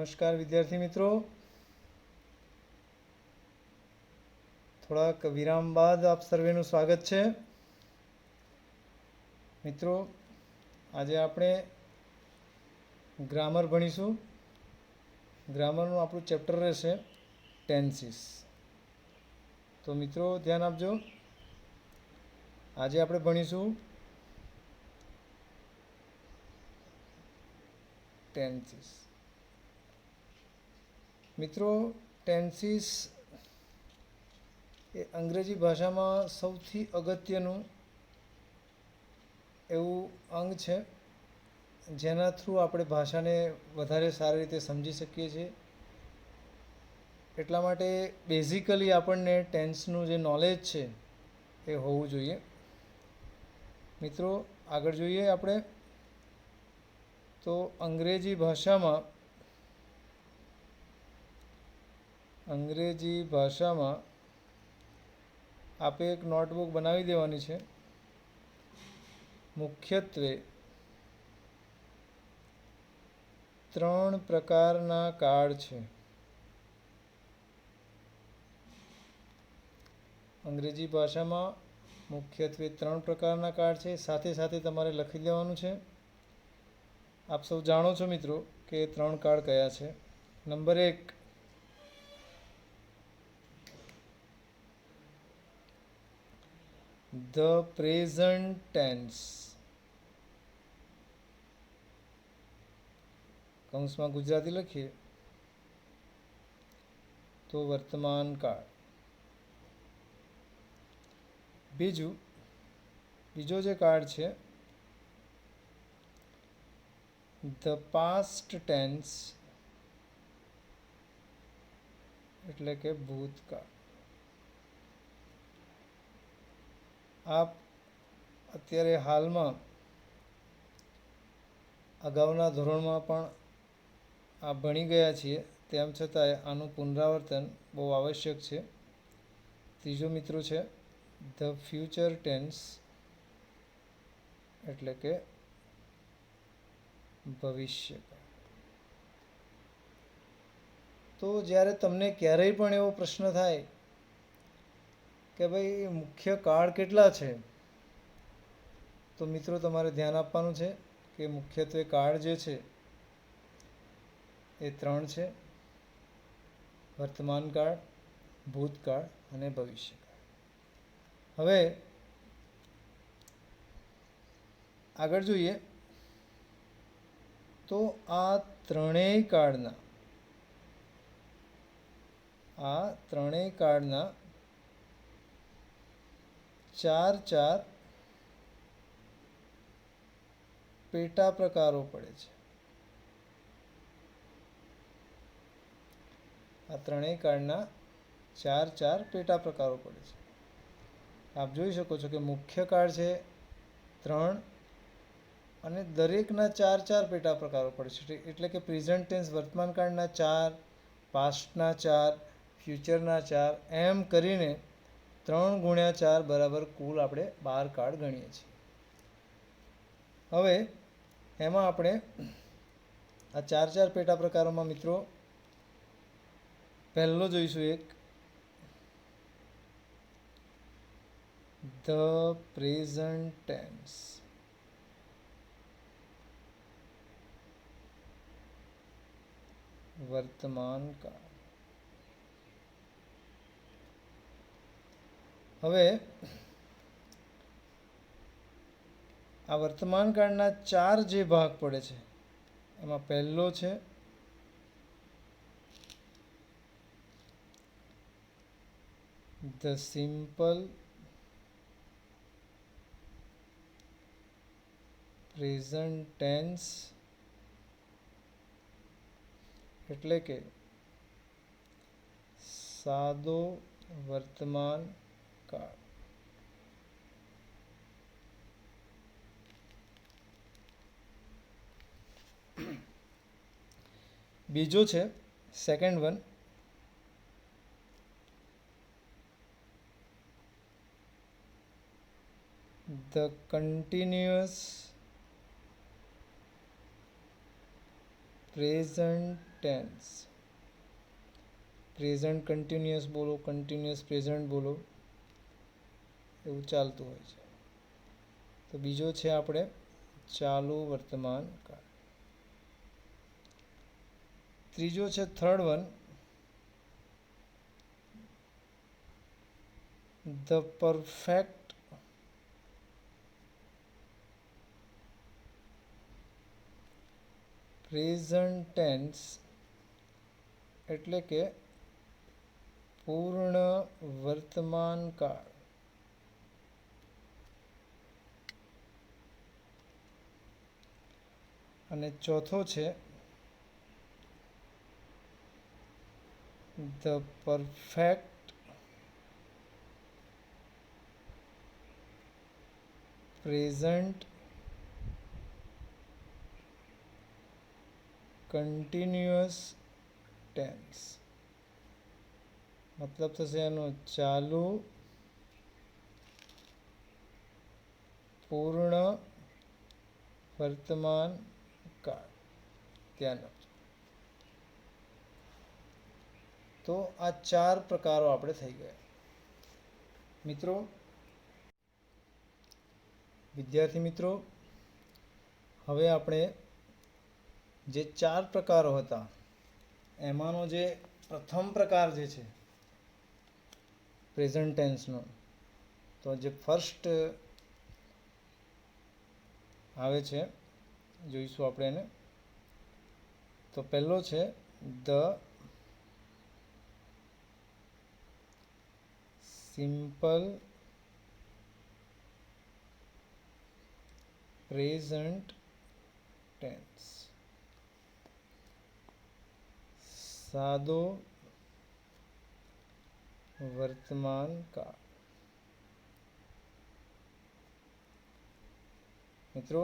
નમસ્કાર વિદ્યાર્થી મિત્રો, થોડાક વિરામ બાદ આપ સર્વેનું સ્વાગત છે. મિત્રો, આજે આપણે ગ્રામર ભણીશું. ગ્રામરનું આપણું ચેપ્ટર રહેશે ટેન્સીસ. તો મિત્રો ધ્યાન આપજો. આજે આપણે ભણીશું ટેન્સીસ. મિત્રો, ટેન્સીસ એ અંગ્રેજી ભાષામાં સૌથી અગત્યનું એવું અંગ છે જેના થ્રુ આપણે ભાષાને વધારે સારી રીતે સમજી શકીએ છીએ. એટલા માટે બેઝિકલી આપણને ટેન્સનું જે નોલેજ છે એ હોવું જોઈએ. મિત્રો, આગળ જોઈએ આપણે તો અંગ્રેજી ભાષામાં આપે એક નોટબુક બનાવી દેવાની છે. મુખ્યત્વે 3 પ્રકારના કાર્ડ છે. અંગ્રેજી ભાષામાં મુખ્યત્વે 3 પ્રકારના કાર્ડ છે. સાથે સાથે તમારે લખી દેવાનું છે. આપ સૌ જાણો છો મિત્રો કે 3 કાર્ડ કયા છે. Number 1, the present tense. કૌંસમાં ગુજરાતી લખીએ તો વર્તમાન કાળ. બીજો જે કાર્ડ છે ધ પાસ્ટ ટેન્સ, એટલે કે ભૂતકાળ. આપ અત્યારે હાલમાં અગાઉના ધોરણમાં પણ આ ભણી ગયા છીએ, તેમ છતાંય આનું પુનરાવર્તન બહુ આવશ્યક છે. ત્રીજો મિત્રો છે ધ ફ્યુચર ટેન્સ, એટલે કે ભવિષ્યકાળ. તો જ્યારે તમને ક્યારેય પણ એવો પ્રશ્ન થાય કે ભાઈ મુખ્ય કાળ કેટલા છે, તો મિત્રો તમારે ધ્યાન આપવાનું છે કે મુખ્યત્વે કાળ જે છે એ 3 છે: વર્તમાન કાળ, ભૂતકાળ અને ભવિષ્યકાળ. હવે આગળ જોઈએ તો આ ત્રણેય કાળના 4 પેટા પ્રકારો પડે છે. આ ત્રણેય કાળના 4 પેટા પ્રકારો પડે છે. આપ જોઈ શકો છો કે મુખ્ય કાળ છે 3 અને દરેકના 4 પેટા પ્રકારો પડે છે. એટલે કે પ્રેઝન્ટ ટેન્સ વર્તમાન કાળના 4, પાસ્ટના 4, ફ્યુચરના 4, એમ કરીને 3 ગુણ્યા 4 બરાબર કુલ આપણે 12 કાળ ગણીએ છીએ. હવે એમાં આપણે આ 4 પેટા પ્રકારોમાં મિત્રો પહેલો જોઈશું એક, ધ પ્રેઝન્ટ ટેન્સ. વર્તમાન કાળ. હવે આ વર્તમાન કાળના 4 જે ભાગ પડે છે એમાં પહેલો છે ધ સિમ્પલ પ્રેઝન્ટ ટેન્સ, એટલે કે સાદો વર્તમાન કાળ. બીજો છે second one, the continuous present tense. Present continuous બોલો, કન્ટિન્યુઅસ પ્રેઝન્ટ બોલો, એવું ચાલતું હોય છે. તો બીજો છે આપણે ચાલુ વર્તમાન કાળ. ત્રીજો છે third one, the perfect present tense, એટલે કે પૂર્ણ વર્તમાન કાળ. અને ચોથો છે the perfect present continuous tense. મતલબ થશે એનો ચાલુ પૂર્ણ વર્તમાન કાળ. ધ્યાન રાખજો. તો આ 4 પ્રકારો આપણે થઈ ગયા. મિત્રો, વિદ્યાર્થી મિત્રો, હવે આપણે જે 4 પ્રકારો હતા એમાંનો જે પ્રથમ પ્રકાર જે છે પ્રેઝન્ટ ટેન્સનો, તો જે ફર્સ્ટ આવે છે જોઈશું આપણે એને. તો પહેલો છે ધ સિમ્પલ પ્રેઝન્ટ ટેન્સ. સાદો વર્તમાન કાળ. મિત્રો,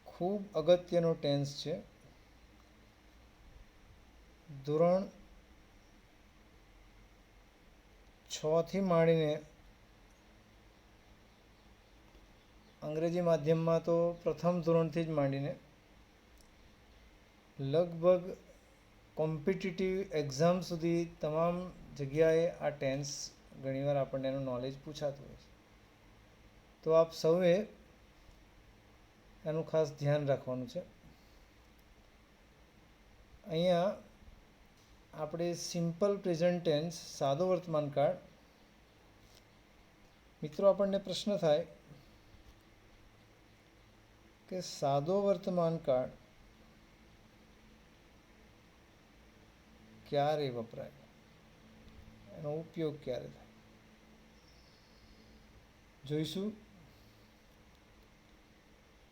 ખૂબ અગત્યનો ટેન્સ છે. ધોરણ 6 થી માંડીને અંગ્રેજી માધ્યમમાં તો પ્રથમ ધોરણથી જ માંડીને લગભગ કોમ્પિટિટિવ એક્ઝામ સુધી તમામ જગ્યાએ આ ટેન્સ ઘણીવાર આપણને એનું નોલેજ પૂછાતું હોય છે. તો આપ સૌએ એનું ખાસ ધ્યાન રાખવાનું છે. અહીંયા આપણે સિમ્પલ પ્રેઝન્ટ ટેન્સ, સાદો વર્તમાન કાળ. મિત્રો, આપણને પ્રશ્ન થાય કે સાદો વર્તમાન કાળ ક્યારે વપરાય, એનો ઉપયોગ ક્યારે થાય, જોઈશું.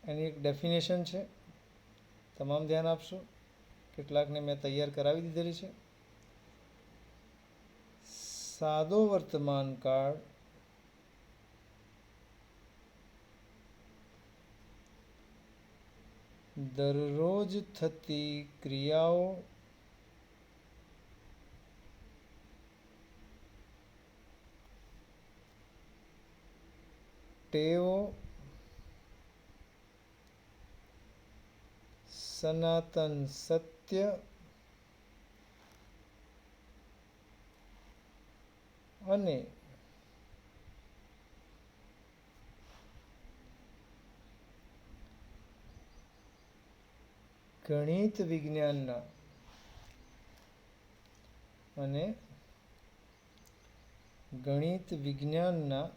એની એક ડેફિનેશન છે, તમામ ધ્યાન આપશો. કેટલાકને મેં તૈયાર કરાવી દીધેલી છે. સાદો વર્તમાન કાળ દરરોજ થતી ક્રિયાઓ ટેવો સનાતન સત્ય અને ગણિત વિજ્ઞાનના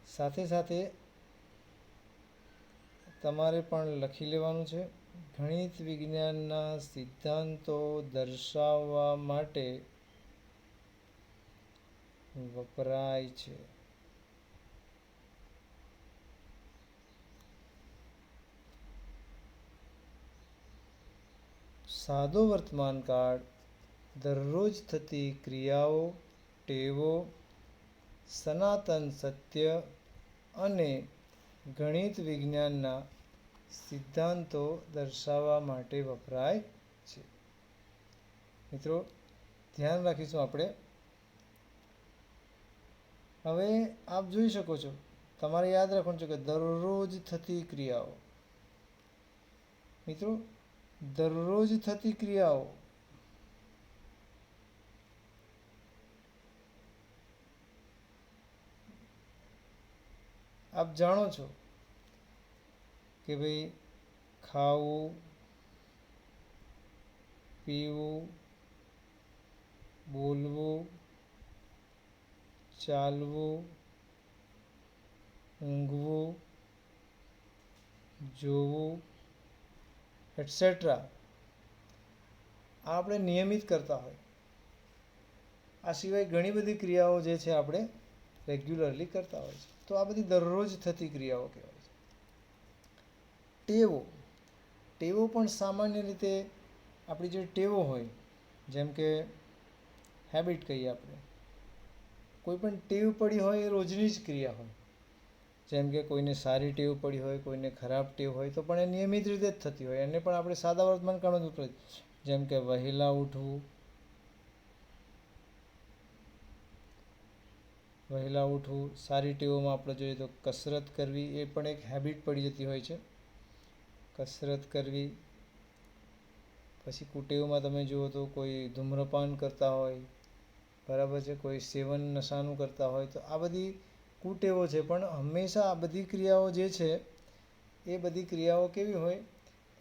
સાથે સાથે તમારે પણ લખી લેવાનું છે. ગણિત વિજ્ઞાનના સિદ્ધાંતો દર્શાવવા માટે વપરાય છે. સાદો વર્તમાન કાળ દરરોજ થતી ક્રિયાઓ, ટેવો, સનાતન સત્ય અને ગણિત વિજ્ઞાનના સિદ્ધાંતો દર્શાવવા માટે વપરાય છે. મિત્રો, ધ્યાન રાખીશું આપણે. હવે આપ જોઈ શકો છો, તમારે યાદ રાખવાનું છે કે દરરોજ થતી ક્રિયાઓ. મિત્રો, દરરોજ થતી ક્રિયાઓ આપ જાણો છો કે ભાઈ ખાવું, પીવું, બોલવું, ચાલવું, ઊંઘવું, જોવું એટસેટ્રા આપણે નિયમિત કરતા હોય. આ સિવાય ઘણી બધી ક્રિયાઓ જે છે આપણે રેગ્યુલરલી કરતા હોય છે. તો આ બધી દરરોજ થતી ક્રિયાઓ કહેવાય છે. ટેવો ટેવો પણ સામાન્ય રીતે આપણી જે ટેવો હોય, જેમ કે હેબિટ કહીએ આપણે, કોઈ પણ ટેવ પડી હોય એ રોજની જ ક્રિયા હોય. જેમ કે કોઈને સારી ટેવ પડી હોય, કોઈને ખરાબ ટેવ હોય, તો પણ એ નિયમિત રીતે જ થતી હોય. એને પણ આપણે સાદા વર્તમાન કાળમાં જ ઉપયોગ, જેમ કે વહેલા ઉઠવું, સારી ટેવોમાં આપણે જોઈએ તો કસરત કરવી, એ પણ એક હેબિટ પડી જતી હોય છે, કસરત કરવી. પછી કુટેવમાં તમે જુઓ તો કોઈ ધૂમ્રપાન કરતા હોય, બરાબર છે, કોઈ સેવન નશાનું કરતા હોય, તો આ બધી કુટેવો છે. પણ હંમેશા આ બધી ક્રિયાઓ જે છે એ બધી ક્રિયાઓ કેવી હોય,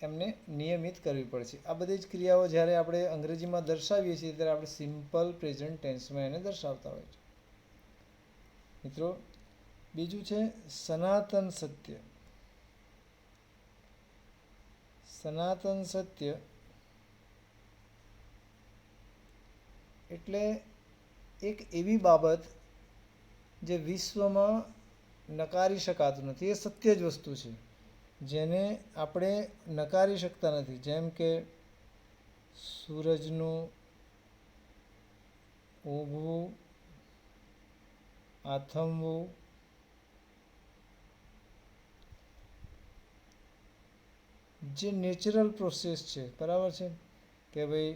એમને નિયમિત કરવી પડશે. આ બધી જ ક્રિયાઓ જ્યારે આપણે અંગ્રેજીમાં દર્શાવીએ છીએ ત્યારે આપણે સિમ્પલ પ્રેઝન્ટ ટેન્સમાં એને દર્શાવતા હોય છે. મિત્રો, બીજું છે સનાતન સત્ય. સનાતન સત્ય એટલે એક એવી બાબત જે વિશ્વમાં નકારી શકાતું નથી. એ સત્ય જ વસ્તુ છે જેને આપણે નકારી શકતા નથી. જેમ કે સૂરજનું ઉગવું, આથમવું, જે નેચરલ પ્રોસેસ છે, બરાબર છે, કે ભાઈ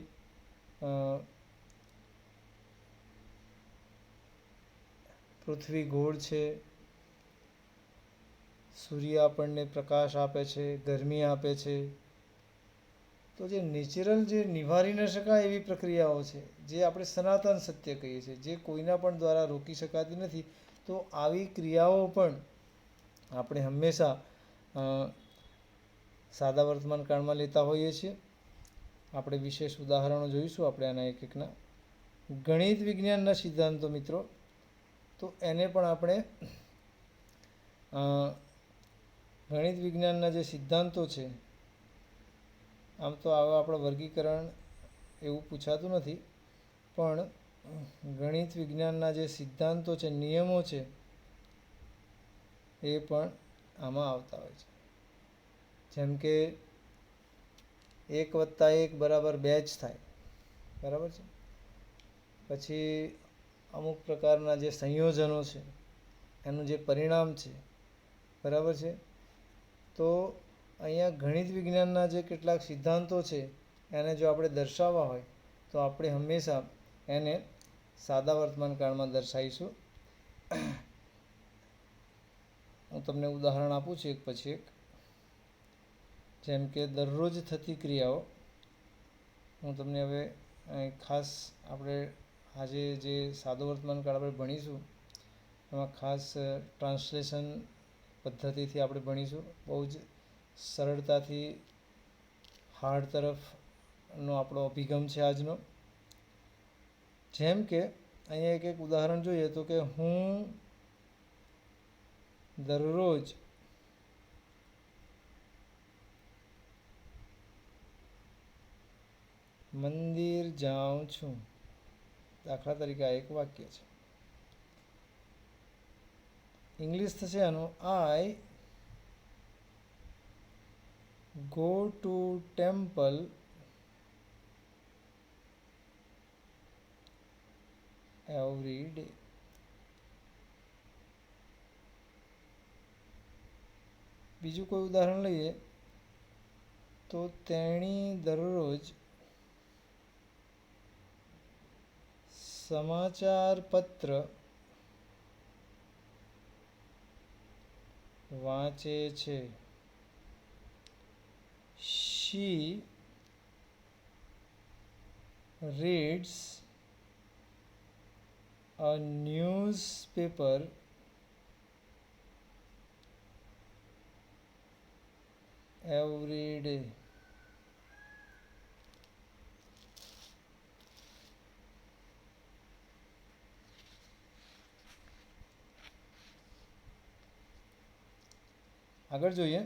પૃથ્વી ગોળ છે, સૂર્ય આપણને પ્રકાશ આપે છે, ગરમી આપે છે. તો જે નેચરલ, જે નિવારી ન શકાય એવી પ્રક્રિયાઓ છે, જે આપણે સનાતન સત્ય કહીએ છીએ, જે કોઈના પણ દ્વારા રોકી શકાતી નથી. તો આવી ક્રિયાઓ પણ આપણે હંમેશા સાદા વર્તમાન કાળમાં લેતા હોઈએ છીએ. આપણે વિશેષ ઉદાહરણો જોઈશું આપણે આના એક એકના. ગણિત વિજ્ઞાનના સિદ્ધાંતો મિત્રો, તો એને પણ આપણે ગણિત વિજ્ઞાનના જે સિદ્ધાંતો છે, આમ તો આવા આપણે વર્ગીકરણ એવું પૂછાતું નથી, પણ ગણિત વિજ્ઞાનના જે સિદ્ધાંતો છે, નિયમો છે, એ પણ આમાં આવતા હોય છે. જેમ કે 1 + 1 = 2 જ થાય, બરાબર છે. પછી અમુક પ્રકારના જે સંયોજનો છે એનું જે પરિણામ છે, બરાબર છે. તો અહીંયા ગણિત વિજ્ઞાનના જે કેટલાક સિદ્ધાંતો છે એને જો આપણે દર્શાવવા હોય તો આપણે હંમેશા એને સાદા વર્તમાન કાળમાં દર્શાવીશું. હું તમને ઉદાહરણ આપું છું એક પછી એક. જેમ કે દરરોજ થતી ક્રિયાઓ હું તમને હવે ખાસ આપણે આજે જે સાદો વર્તમાન કાળ આપણે ભણીશું એમાં ખાસ ટ્રાન્સલેશન પદ્ધતિથી આપણે ભણીશું. બહુ જ સરળતાથી હાર્ડ તરફનો આપણો અભિગમ છે આજનો. જેમ કે અહીંયા એક ઉદાહરણ જોઈએ તો કે હું દરરોજ મંદિર જાઉં છું. દાખલા તરીકે આ એક વાક્ય છે. ઇંગ્લિશ થશે આનું I go to temple every day. બીજું કોઈ ઉદાહરણ લઈએ તો તેણી દરરોજ સમાચાર પત્ર વાંચે છે. she reads a newspaper every day. આગળ જોઈએ.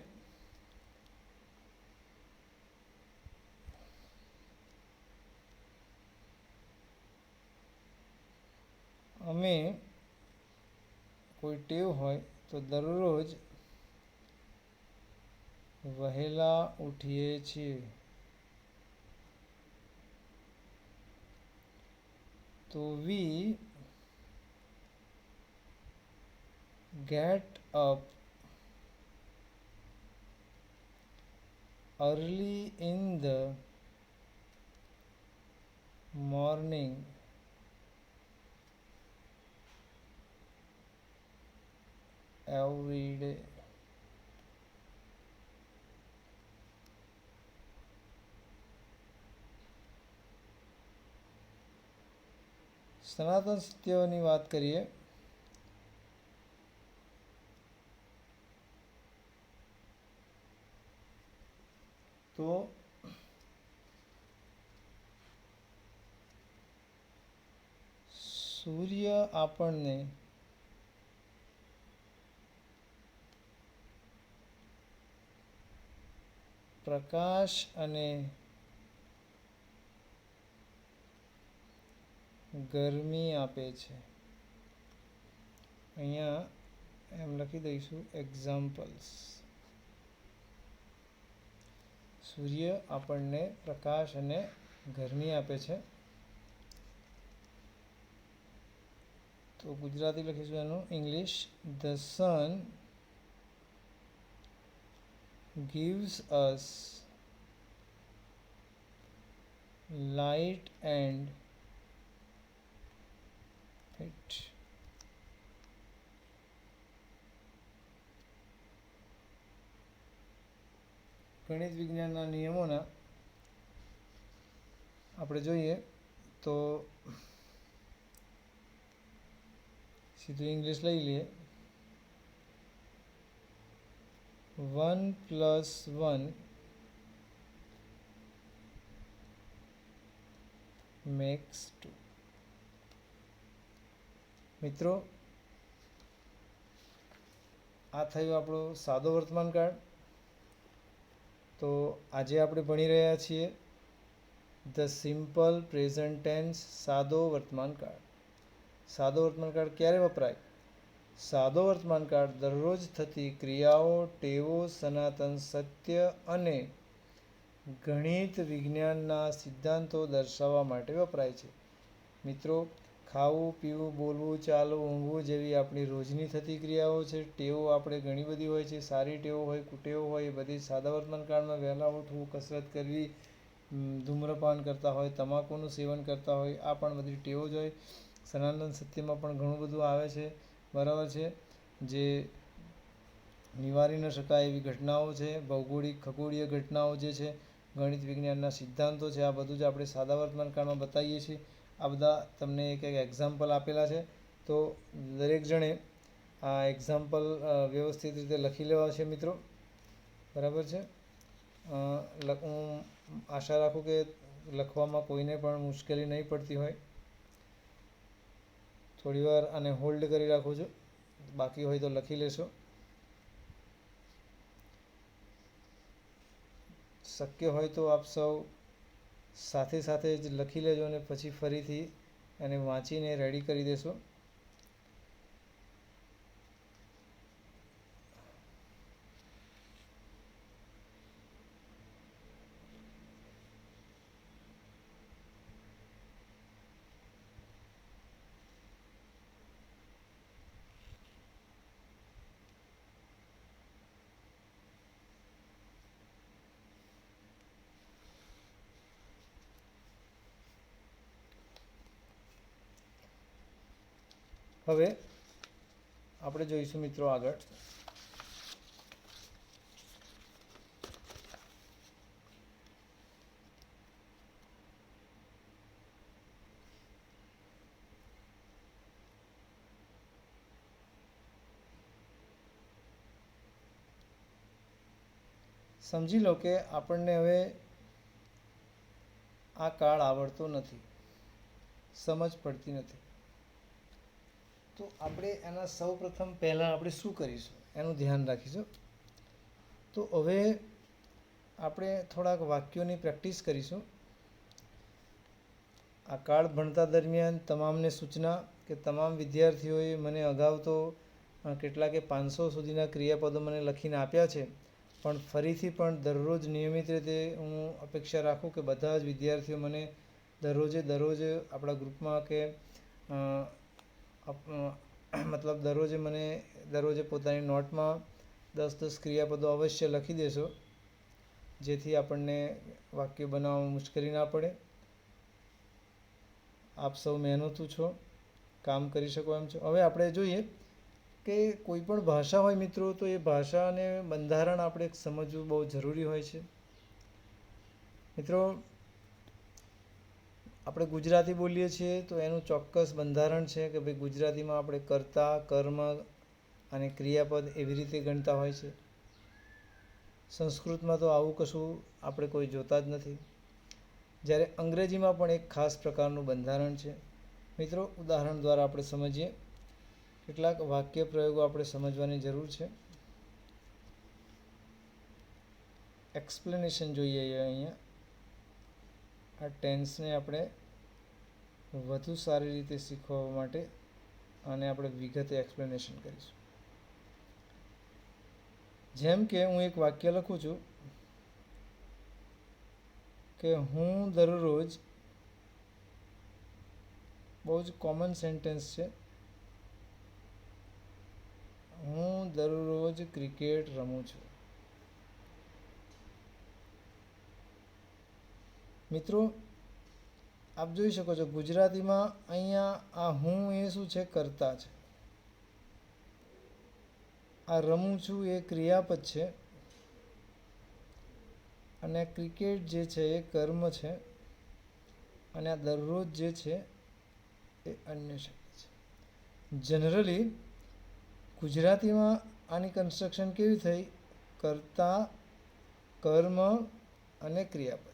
અમે કોઈ ટેવ હોય તો દરરોજ વહેલા ઉઠીએ છીએ. તો we get up early in the morning every day. સનાતન સત્યોની વાત કરીએ તો સૂર્ય આપણને પ્રકાશ અને ગરમી આપે છે. અહીંયા એમ લખી દઈશું એક્ઝામ્પલ્સ. સૂર્ય આપણને પ્રકાશ અને ગરમી આપે છે. તો ગુજરાતી લખીશું એનું English. The sun gives us light and heat. ગણિત વિજ્ઞાનના નિયમોના આપણે જોઈએ તો સીધું ઇંગ્લિશ લઈ લઈએ. 1 + 1 makes 2. મિત્રો આ થયું આપણો સાદો વર્તમાનકાળ. તો આજે આપણે ભણી રહ્યા છીએ ધ સિમ્પલ પ્રેઝન્ટ ટેન્સ, સાદો વર્તમાનકાળ. સાદો વર્તમાનકાળ ક્યારે વપરાય? સાદો વર્તમાનકાળ દરરોજ થતી ક્રિયાઓ, ટેવો, સનાતન સત્ય અને ગણિત વિજ્ઞાનના સિદ્ધાંતો દર્શાવવા માટે વપરાય છે. મિત્રો, ખાવું, પીવું, બોલવું, ચાલવું, ઊંઘવું જેવી આપણી રોજની થતી ક્રિયાઓ છે. ટેવો આપણે ઘણી બધી હોય છે. સારી ટેવો હોય, કુટેવો હોય, એ બધી સાદા વર્તમાનકાળમાં વહેલા ઉઠવું, કસરત કરવી, ધૂમ્રપાન કરતા હોય, તમાકુનું સેવન કરતા હોય, આ પણ બધી ટેવો જ હોય. સનાતન સત્યમાં પણ ઘણું બધું આવે છે, બરાબર છે, જે નિવારી ન શકાય એવી ઘટનાઓ છે. ભૌગોલિક ખગોળીય ઘટનાઓ જે છે, ગણિત વિજ્ઞાનના સિદ્ધાંતો છે, આ બધું જ આપણે સાદા વર્તમાનકાળમાં બતાવીએ છીએ. આ બધા તમને એક એક એક્ઝામ્પલ આપેલા છે. તો દરેક જણે આ એક્ઝામ્પલ વ્યવસ્થિત રીતે લખી લેવા છે મિત્રો, બરાબર છે. હું આશા રાખું કે લખવામાં કોઈને પણ મુશ્કેલી નહીં પડતી હોય. થોડીવાર આને હોલ્ડ કરી રાખું છું, બાકી હોય તો લખી લેશો. શક્ય હોય તો આપ સૌ સાથે સાથે જ લખી લેજો અને પછી ફરીથી એને વાંચીને રેડી કરી દેશો. હવે આપણે જોઈશું મિત્રો આગળ સમજી લો કે આપણને હવે આ કાળ આવડતો નથી, સમજ પડતી નથી, તો આપણે એના સૌ પ્રથમ પહેલાં આપણે શું કરીશું એનું ધ્યાન રાખીશું. તો હવે આપણે થોડાક વાક્યોની પ્રેક્ટિસ કરીશું. આ કાળ ભણતા દરમિયાન તમામને સૂચના કે તમામ વિદ્યાર્થીઓએ મને અગાઉ તો કેટલાકે 500 સુધીના ક્રિયાપદો મને લખીને આપ્યા છે, પણ ફરીથી પણ દરરોજ નિયમિત રીતે હું અપેક્ષા રાખું કે બધા જ વિદ્યાર્થીઓ મને દરરોજ આપણા ગ્રુપમાં કે મતલબ દરરોજે પોતાની નોટમાં 10 ક્રિયાપદો અવશ્ય લખી દેશો, જેથી આપણને વાક્ય બનાવવામાં મુશ્કેલી ના પડે. આપ સૌ મહેનતુ છો, કામ કરી શકો એમ છો. હવે આપણે જોઈએ કે કોઈ પણ ભાષા હોય મિત્રો, તો એ ભાષાને બંધારણ આપણે સમજવું બહુ જરૂરી હોય છે. મિત્રો, આપણે ગુજરાતી બોલીએ છીએ તો એનું ચોક્કસ બંધારણ છે કે ભાઈ ગુજરાતીમાં આપણે કર્તા, કર્મ અને ક્રિયાપદ એવી રીતે ગણતા હોય છે. સંસ્કૃતમાં તો આવું કશું આપણે કોઈ જોતા જ નથી. જ્યારે અંગ્રેજીમાં પણ એક ખાસ પ્રકારનું બંધારણ છે. મિત્રો, ઉદાહરણ દ્વારા આપણે સમજીએ. કેટલાક વાક્ય પ્રયોગો આપણે સમજવાની જરૂર છે. એક્સપ્લેનેશન જોઈએ અહીંયા. આ ટેન્સને આપણે વધુ સારી રીતે શીખવા માટે અને આપણે વિગતે એક્સપ્લેનેશન કરીશું. જેમ કે હું એક વાક્ય લખું છું કે હું દરરોજ, બહુ જ કોમન સેન્ટેન્સ છે, હું દરરોજ ક્રિકેટ રમું છું. મિત્રો, આપ જોઈ શકો છો ગુજરાતીમાં અહીંયા આ હું એ શું છે? કર્તા છે. આ રમું છું એ ક્રિયાપદ છે અને ક્રિકેટ જે છે એ કર્મ છે અને આ દરરોજ જે છે એ અન્ય શબ્દ છે. જનરલી ગુજરાતીમાં આની કન્સ્ટ્રક્શન કેવી થઈ? કર્તા, કર્મ અને ક્રિયાપદ.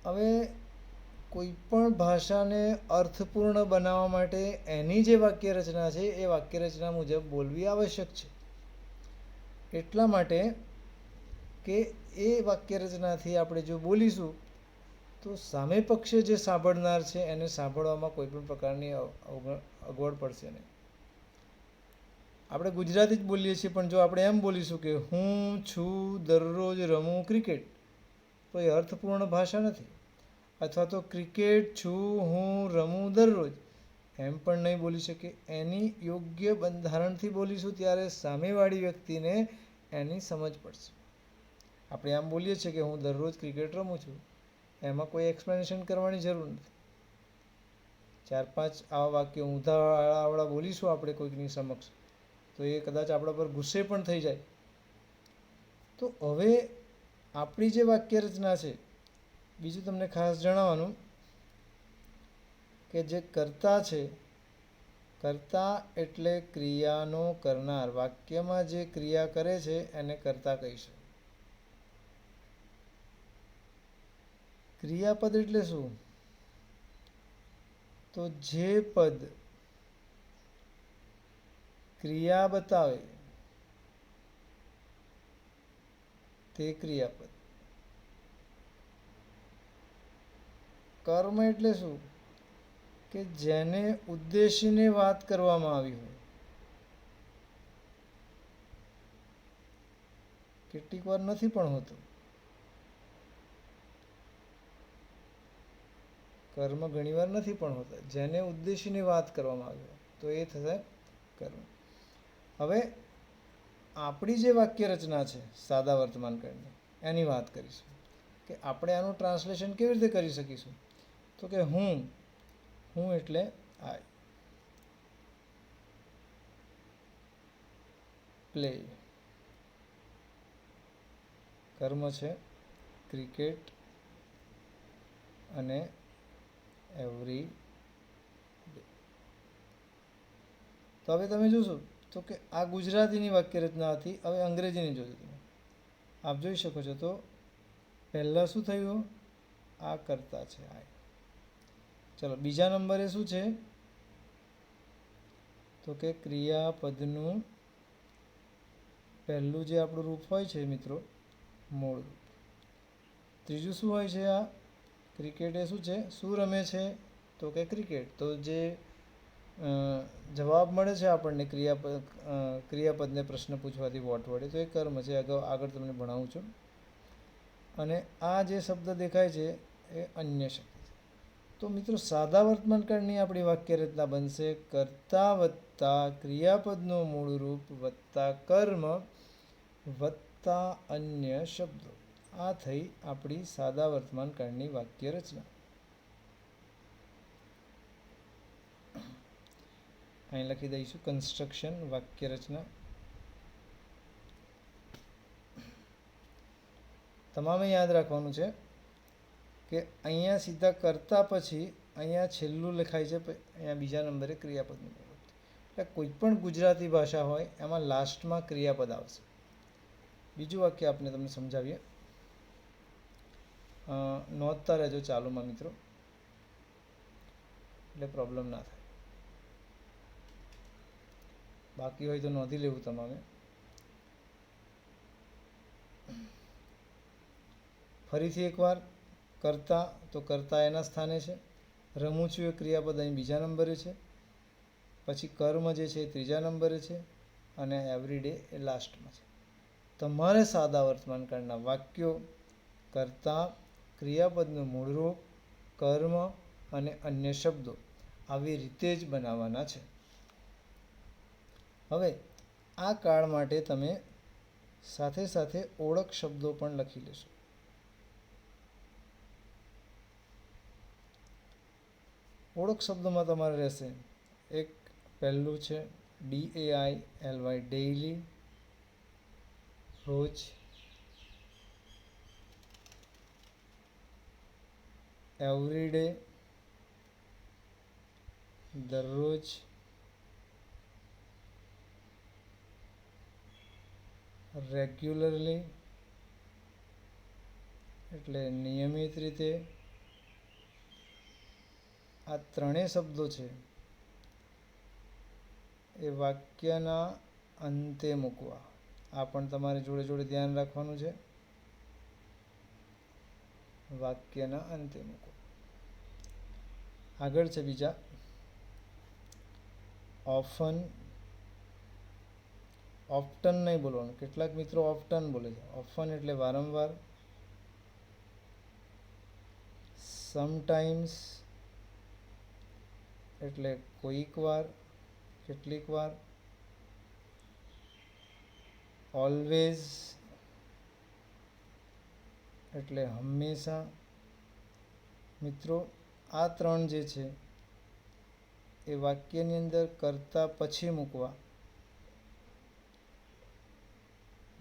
હવે કોઈ પણ ભાષાને અર્થપૂર્ણ બનાવવા માટે એની જે વાક્ય રચના છે એ વાક્ય રચના મુજબ બોલવી આવશ્યક છે. એટલા માટે કે એ વાક્ય રચનાથી આપણે જો બોલીશું તો સામે પક્ષે જે સાંભળનાર છે એને સાંભળવામાં કોઈ પણ પ્રકારની અગવડ પડશે નહીં. આપણે ગુજરાતી જ બોલીએ છીએ, પણ જો આપણે એમ બોલીશું કે હું છું દરરોજ રમું ક્રિકેટ, તો એ અર્થપૂર્ણ ભાષા નથી. અથવા તો ક્રિકેટ છું હું રમું દરરોજ, એમ પણ નહીં બોલી શકે. એની યોગ્ય બંધારણથી બોલીશું ત્યારે સામેવાળી વ્યક્તિને એની સમજ પડશે. આપણે આમ બોલીએ છીએ કે હું દરરોજ ક્રિકેટ રમું છું, એમાં કોઈ એક્સપ્લેનેશન કરવાની જરૂર નથી. 4-5 આવા વાક્યો ઊંધાવાળા બોલીશું આપણે કોઈકની સમક્ષ, તો એ કદાચ આપણા પર ગુસ્સે પણ થઈ જાય. તો હવે આપણી જે વાક્ય રચના છે, બીજું તમને ખાસ જણાવવાનું કે જે કર્તા છે, કર્તા એટલે ક્રિયાનો કરનાર. વાક્યમાં જે ક્રિયા કરે છે એને કર્તા કહીશું. ક્રિયાપદ એટલે શું? તો જે પદ ક્રિયા બતાવે તે ક્રિયાપદ. કર્મ એટલે શું? કે જેને ઉદ્દેશીને વાત કરવામાં આવી હોય. કેટલીક વાર નથી પણ હોતું. કર્મ ઘણી વાર નથી પણ હોતા. જેને ઉદ્દેશીને વાત કરવામાં આવી હોય તો એ થશે કર્મ. હવે આપણી જે વાક્ય રચના છે સાદા વર્તમાન કાળની, એની વાત કરીશું કે આપણે આનું ટ્રાન્સલેશન કેવી રીતે કરી શકીશું. તો કે હું એટલે આઈ પ્લે. કર્મ છે ક્રિકેટ અને એવરી ડે. તો હવે તમે જોશો તો કે આ ગુજરાતીની વાક્ય રચના હતી. હવે અંગ્રેજીની જોજો તમે. આપ જોઈ શકો છો. તો પહેલાં શું થયું? આ કરતા છે આ. ચલો બીજા નંબરે શું છે? તો કે ક્રિયાપદનું પહેલું જે આપણું રૂપ હોય છે મિત્રો, મૂળ રૂપ. ત્રીજું શું હોય છે? આ ક્રિકેટ એ શું છે? શું રમે છે? તો કે ક્રિકેટ. તો જે જવાબ મળે છે આપણને ક્રિયાપદને પ્રશ્ન પૂછવાથી વોટ વડે, તો એ કર્મ છે. આગળ તમને ભણાવું છું. અને આ જે શબ્દ દેખાય છે એ અન્ય શબ્દ છે. તો મિત્રો સાદા વર્તમાનકાળની આપણી વાક્ય રચના બનશે કર્તા વત્તા ક્રિયાપદનું મૂળ રૂપ વત્તા કર્મ વત્તા અન્ય શબ્દો. આ થઈ આપણી સાદા વર્તમાનકાળની વાક્ય રચના. અહીં લખી દઈશું કન્સ્ટ્રક્શન વાક્ય રચના. તમામે યાદ રાખવાનું છે કે અહીંયા સીધા કરતા પછી અહીંયા છેલ્લું લખાય છે, અહીંયા બીજા નંબરે ક્રિયાપદનું. એટલે કોઈ પણ ગુજરાતી ભાષા હોય એમાં લાસ્ટમાં ક્રિયાપદ આવશે. બીજું વાક્ય આપણે તમને સમજાવીએ. નોંધતા રહેજો ચાલુમાં મિત્રો, એટલે પ્રોબ્લેમ ના થાય. બાકી હોય તો નોંધી લેવું તમારે. ફરીથી એકવાર કરતા, તો કરતા એના સ્થાને છે. રમું છું એ ક્રિયાપદ અહીં બીજા નંબરે છે. પછી કર્મ જે છે એ ત્રીજા નંબરે છે. અને એવરીડે એ લાસ્ટમાં છે. તમારે સાદા વર્તમાનકાળના વાક્યો કરતા, ક્રિયાપદનું મૂળરૂપ, કર્મ અને અન્ય શબ્દો આવી રીતે જ બનાવવાના છે. હવે આ કાળ માટે તમે સાથે સાથે ઓળખ શબ્દો પણ લખી લેશો. ઓળખ શબ્દોમાં તમારે રહેશે એક પહેલું છે DAILY ડેઇલી, રોજ, એવરીડે દરરોજ, રેગ્યુલરલી એટલે નિયમિત રીતે. આ ત્રણેય શબ્દો છે એ વાક્યના અંતે મૂકવા. આ પણ તમારે જોડે જોડે ધ્યાન રાખવાનું છે. વાક્યના અંતે મૂકવા. આગળ છે બીજા ઓફન. ઓફટન નહીં બોલવાનું. કેટલાક મિત્રો ઓફટન બોલે છે. ઓફન એટલે વારંવાર. સમટાઈમ્સ એટલે કોઈક વાર, કેટલીક વાર. ઓલવેઝ એટલે હંમેશા. મિત્રો આ ત્રણ જે છે એ વાક્યની અંદર કરતા પછી મૂકવા.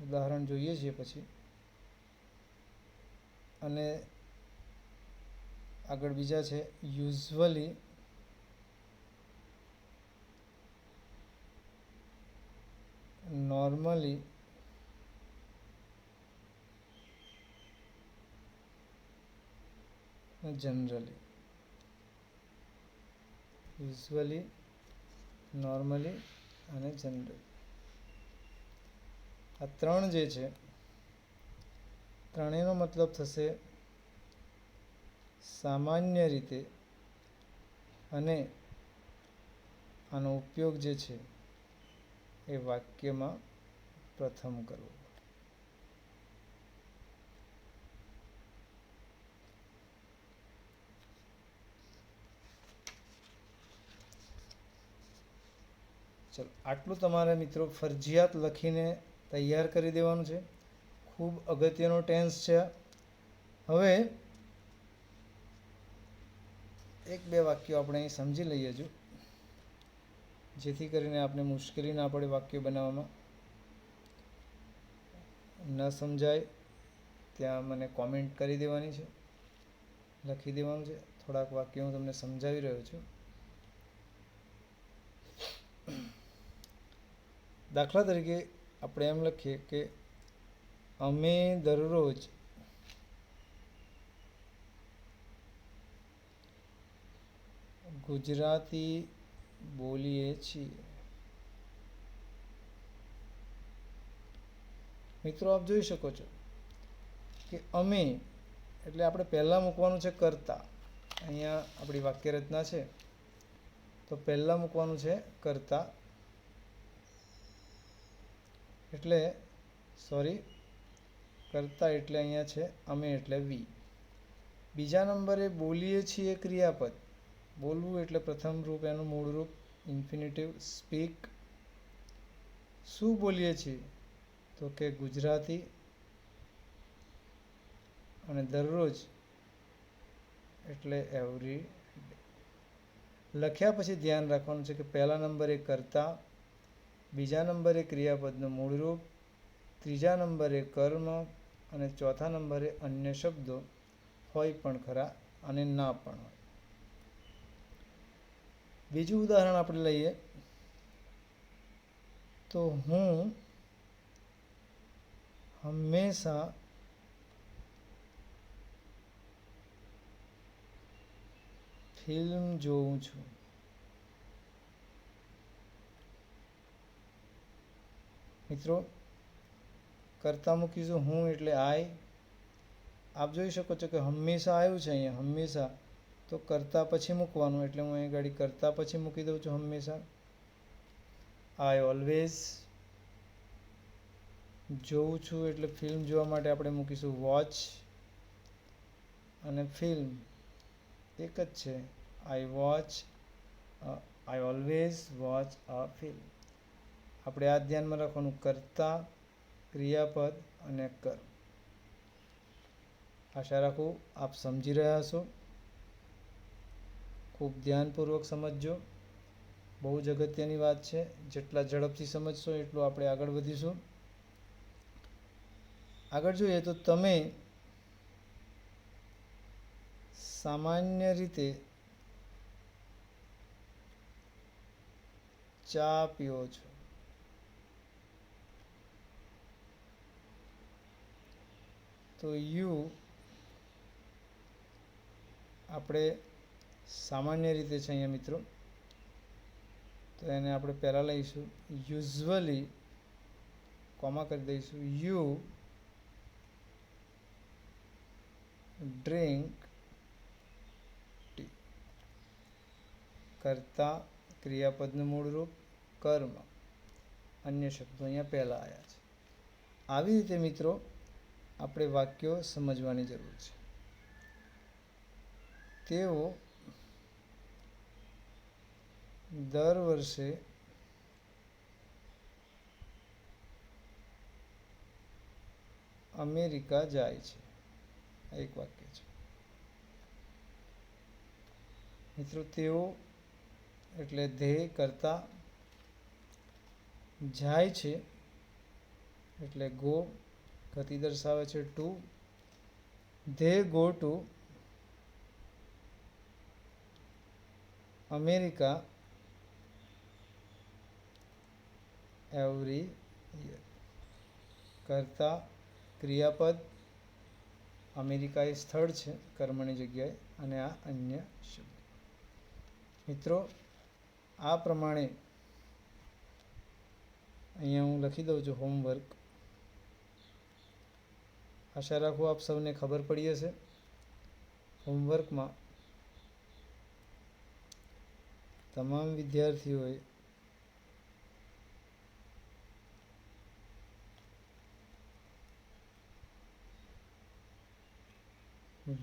ઉદાહરણ જોઈએ છીએ પછી. અને આગળ બીજા છે usually, normally, generally. Usually, normally અને જનરલી. આ ત્રણ જે છે ત્રણેયનો મતલબ થશે સામાન્ય રીતે. અને આનો ઉપયોગ જે છે એ વાક્યમાં પ્રથમ કરવો. ચલો આટલું તમારે મિત્રો ફરજિયાત લખીને તૈયાર કરી દેવાનું છે. ખૂબ અગત્યનો ટેન્સ છે. હવે એક બે વાક્યો આપણે અહીં સમજી લઈએ છું, જેથી કરીને આપણે મુશ્કેલી ના પડે વાક્યો બનાવવામાં. ન સમજાય ત્યાં મને કોમેન્ટ કરી દેવાની છે, લખી દેવાનું છે. થોડાક વાક્યો હું તમને સમજાવી રહ્યો છું. દાખલા તરીકે આપણે એમ લખીએ કે અમે દરરોજ ગુજરાતી બોલીએ છીએ. મિત્રો આપ જોઈ શકો છો કે અમે એટલે આપણે પહેલાં મૂકવાનું છે કર્તા. અહીંયા આપણી વાક્ય રચના છે તો પહેલાં મૂકવાનું છે કર્તા, એટલે કર્તા એટલે અહીંયા છે અમે એટલે વી. બીજા નંબરે બોલીએ છીએ ક્રિયાપદ. બોલવું એટલે પ્રથમ રૂપ, એનું મૂળ રૂપ ઇન્ફિનિટિવ સ્પીક. શું બોલીએ છીએ તો કે ગુજરાતી, અને દરરોજ એટલે એવરી ડે. લખ્યા પછી ધ્યાન રાખવાનું છે કે પહેલા નંબરે કર્તા, બીજા નંબરે ક્રિયાપદનું મૂળ રૂપ, ત્રીજા નંબરે કર્મ અને ચોથા નંબરે અન્ય શબ્દો હોય પણ ખરા અને ના પણ હોય. બીજું ઉદાહરણ આપણે લઈએ તો હું હંમેશા ફિલ્મ જોઉં છું. મિત્રો કર્તા મૂકીશું હું એટલે આઈ. આપ જોઈ શકો છો કે હંમેશા આવ્યું છે અહીંયા, હંમેશા તો કર્તા પછી મૂકવાનું, એટલે હું અહીં ગાડી કર્તા પછી મૂકી દઉં છું હંમેશા. I always. જોઉં છું એટલે ફિલ્મ જોવા માટે આપણે મૂકીશું વોચ, અને ફિલ્મ એક જ છે આઈ watch, I always watch a film. આપણે આ ધ્યાનમાં રાખવાનું, કર્તા, ક્રિયાપદ અને કર્મ. આશા રાખું આપ સમજી રહ્યા હશો. ખૂબ ધ્યાનપૂર્વક સમજજો. બહુ જ અગત્યની વાત છે. જેટલા ઝડપથી સમજશો એટલું આપણે આગળ વધીશું. આગળ જોઈએ તો તમે સામાન્ય રીતે ચા પીઓ છો. તો યુ આપણે સામાન્ય રીતે છે અહીંયા મિત્રો, તો એને આપણે પહેલાં લઈશું યુઝ્યુઅલી, કોમા કરી દઈશું. You drink tea. કર્તા, ક્રિયાપદનું મૂળ રૂપ, કર્મ, અન્ય શબ્દો અહીંયા પહેલાં આવ્યા છે. આવી રીતે મિત્રો આપણે વાક્યો સમજવાની જરૂર છે. તેઓ દર વર્ષે અમેરિકા જાય છે. આ એક વાક્ય છે મિત્રો. તેઓ એટલે ધ્યેય કર્તા, જાય છે એટલે ગો, ગતિ દર્શાવે છે to. They go to America every year. કર્તા, ક્રિયાપદ, અમેરિકા એ સ્થળ છે કર્મની જગ્યાએ, અને આ અન્ય શબ્દ. મિત્રો આ પ્રમાણે અહીંયા હું લખી દઉં છું હોમવર્ક. આશા રાખું આપ સૌને ખબર પડી હશે. હોમવર્કમાં તમામ વિદ્યાર્થીઓએ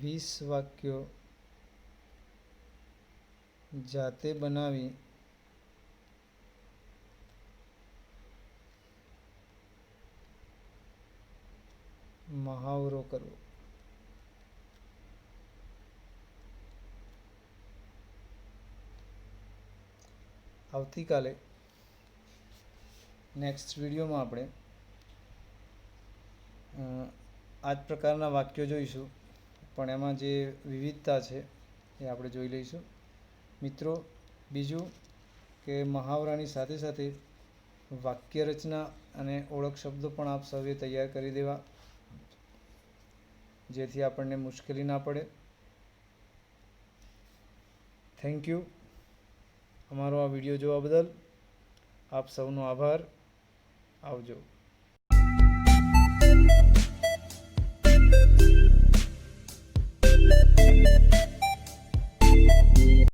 વીસ વાક્યો જાતે બનાવી મહાવરો કરવો. આવતીકાલે નેક્સ્ટ વિડીયોમાં આપણે આ જ પ્રકારના વાક્યો જોઈશું, પણ એમાં જે વિવિધતા છે એ આપણે જોઈ લઈશું. મિત્રો બીજું કે મહાવરાની સાથે સાથે વાક્ય રચના અને ઓળખ શબ્દો પણ આપ સૌએ તૈયાર કરી દેવા, જેથી આપણને મુશ્કેલી ના પડે. Thank you. અમારો આ વિડીયો જોવા બદલ આપ સૌનો આભાર. આવજો.